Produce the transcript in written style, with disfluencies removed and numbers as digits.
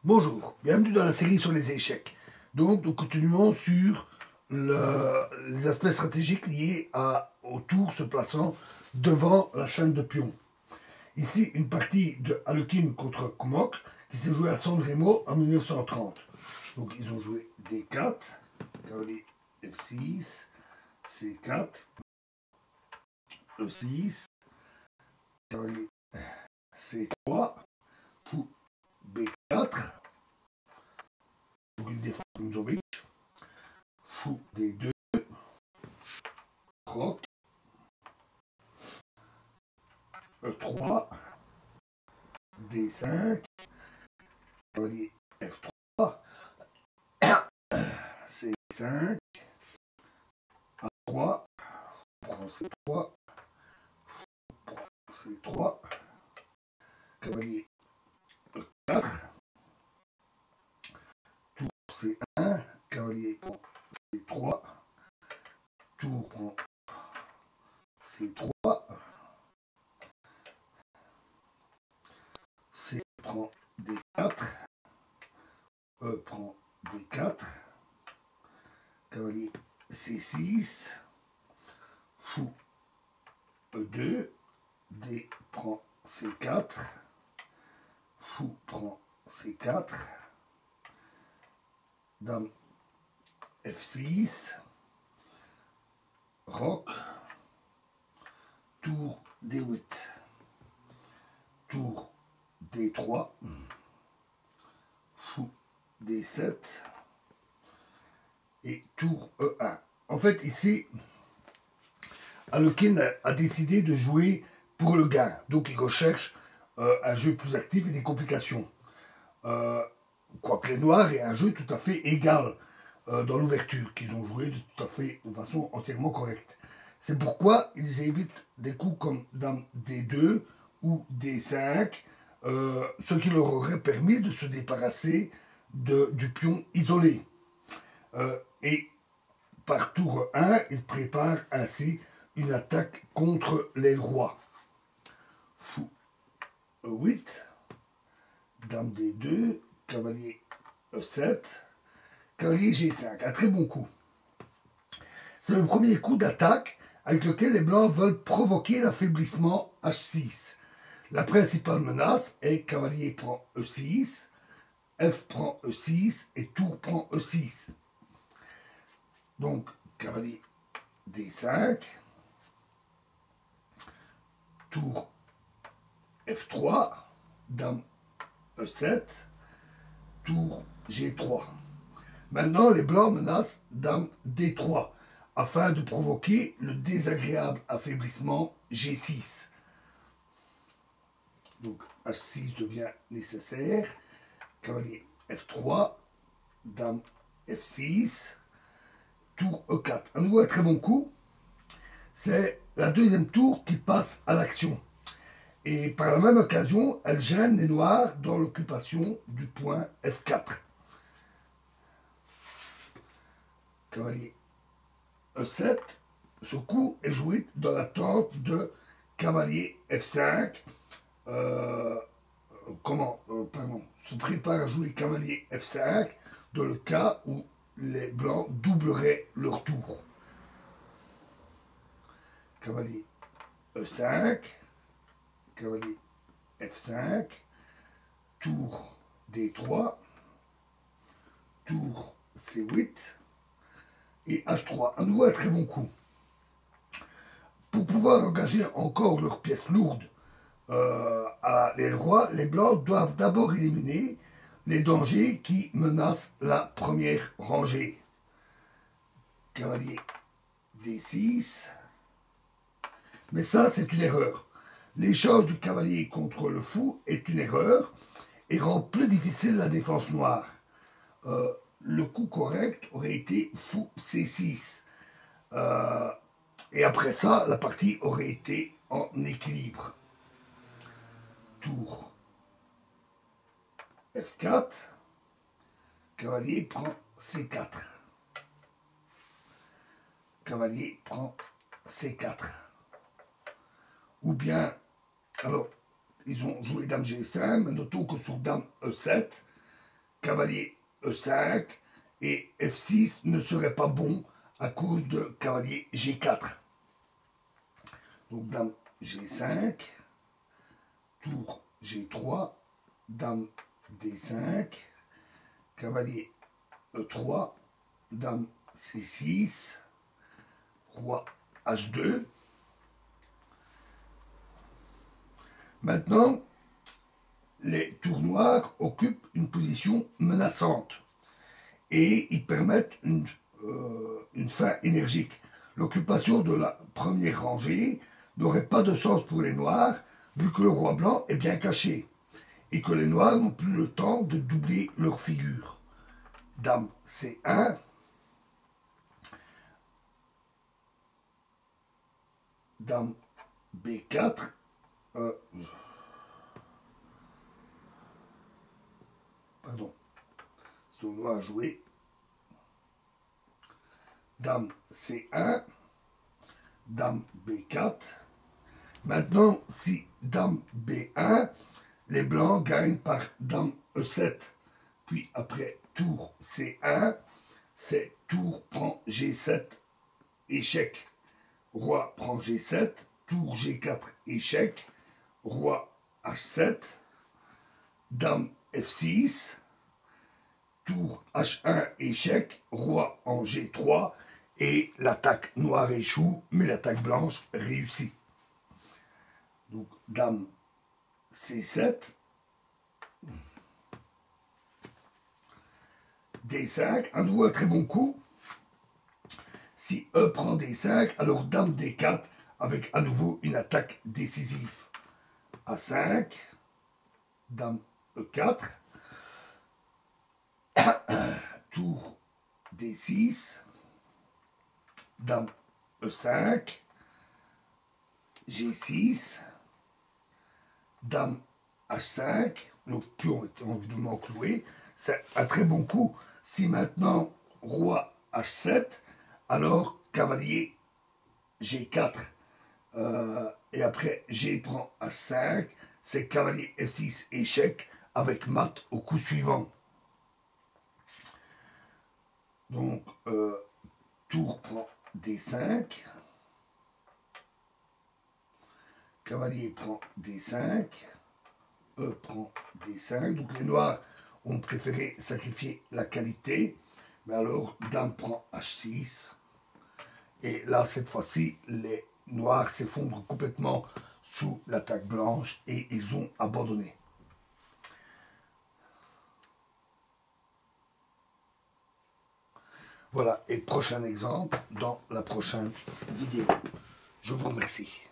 Bonjour, bienvenue dans la série sur les échecs. Donc, nous continuons sur les aspects stratégiques liés au tour se plaçant devant la chaîne de pions. Ici, une partie de Alekhine contre Kumok qui s'est jouée à San Remo en 1930. Donc, ils ont joué D4, cavalier F6, C4, E6, cavalier C3, fou B4, une défense Mzovic, fou D2, roc, E3, D5, cavalier F3, C5, A3, prend C3, C3, cavalier E4, tour C1, cavalier prend C3, tour prend C3, C prend D4, E prend D4, cavalier C6, fou E2, D prend C4, fou prend C4, dame F6, roc, tour D8, tour D3, fou D7 et tour E1. En fait, ici, Alekhine a décidé de jouer pour le gain. Donc, il recherche un jeu plus actif et des complications. Quoique les Noirs aient un jeu tout à fait égal dans l'ouverture, qu'ils ont joué de façon entièrement correcte. C'est pourquoi ils évitent des coups comme Dame D2 ou D5, ce qui leur aurait permis de se débarrasser du pion isolé. Et par tour 1, ils préparent ainsi une attaque contre l'aile roi. Fou E8, Dame D2, cavalier E7, cavalier G5. Un très bon coup. C'est le premier coup d'attaque avec lequel les blancs veulent provoquer l'affaiblissement H6. La principale menace est cavalier prend E6, F prend E6 et tour prend E6. Donc, cavalier D5, tour F3, dame E7, tour G3. Maintenant, les blancs menacent dame D3 afin de provoquer le désagréable affaiblissement G6. Donc H6 devient nécessaire. Cavalier F3, dame F6, tour E4. À nouveau un très bon coup. C'est la deuxième tour qui passe à l'action. Et par la même occasion, elle gêne les noirs dans l'occupation du point F4. Cavalier E7. Ce coup est joué dans l'attente de cavalier F5. Se prépare à jouer cavalier F5 dans le cas où les blancs doubleraient leur tour. Cavalier E5, cavalier F5, tour D3, tour C8 et H3. À nouveau un très bon coup. Pour pouvoir engager encore leurs pièces lourdes à l'aile roi, les blancs doivent d'abord éliminer les dangers qui menacent la première rangée. Cavalier D6. Mais ça, c'est une erreur. L'échange du cavalier contre le fou est une erreur et rend plus difficile la défense noire. Le coup correct aurait été fou C6. Et après ça, la partie aurait été en équilibre. Tour F4, cavalier prend C4. Cavalier prend C4. Ou bien, alors, ils ont joué dame G5, mais notons que sur dame E7, cavalier E5 et F6 ne serait pas bon à cause de cavalier G4. Donc dame G5, tour G3, dame D5, cavalier E3, dame C6, roi H2. Maintenant, les tours noirs occupent une position menaçante et ils permettent une fin énergique. L'occupation de la première rangée n'aurait pas de sens pour les noirs vu que le roi blanc est bien caché et que les noirs n'ont plus le temps de doubler leur figure. Dame C1, dame B4, pardon, c'est au noir à jouer. Dame C1, dame B4. Maintenant, si dame B1, les blancs gagnent par dame E7. Puis après tour C1, c'est tour prend G7, échec. Roi prend G7, tour G4, échec. Roi H7, dame F6, tour H1, échec. Roi en G3 et l'attaque noire échoue, mais l'attaque blanche réussit. Donc dame C7, D5, à nouveau un très bon coup. Si E prend D5, alors dame D4 avec à nouveau une attaque décisive. A5, dame E4, tour D6, dame E5, G6, dame H5, nos pions étaient évidemment cloués. C'est un très bon coup. Si maintenant roi H7, alors cavalier G4, et après G prend H5, c'est cavalier F6 échec avec mat au coup suivant. Donc tour prend D5, cavalier prend D5, E prend D5. Donc les noirs ont préféré sacrifier la qualité, mais alors dame prend H6. Et là, cette fois-ci, les noirs s'effondrent complètement sous l'attaque blanche et ils ont abandonné. Voilà, et prochain exemple dans la prochaine vidéo. Je vous remercie.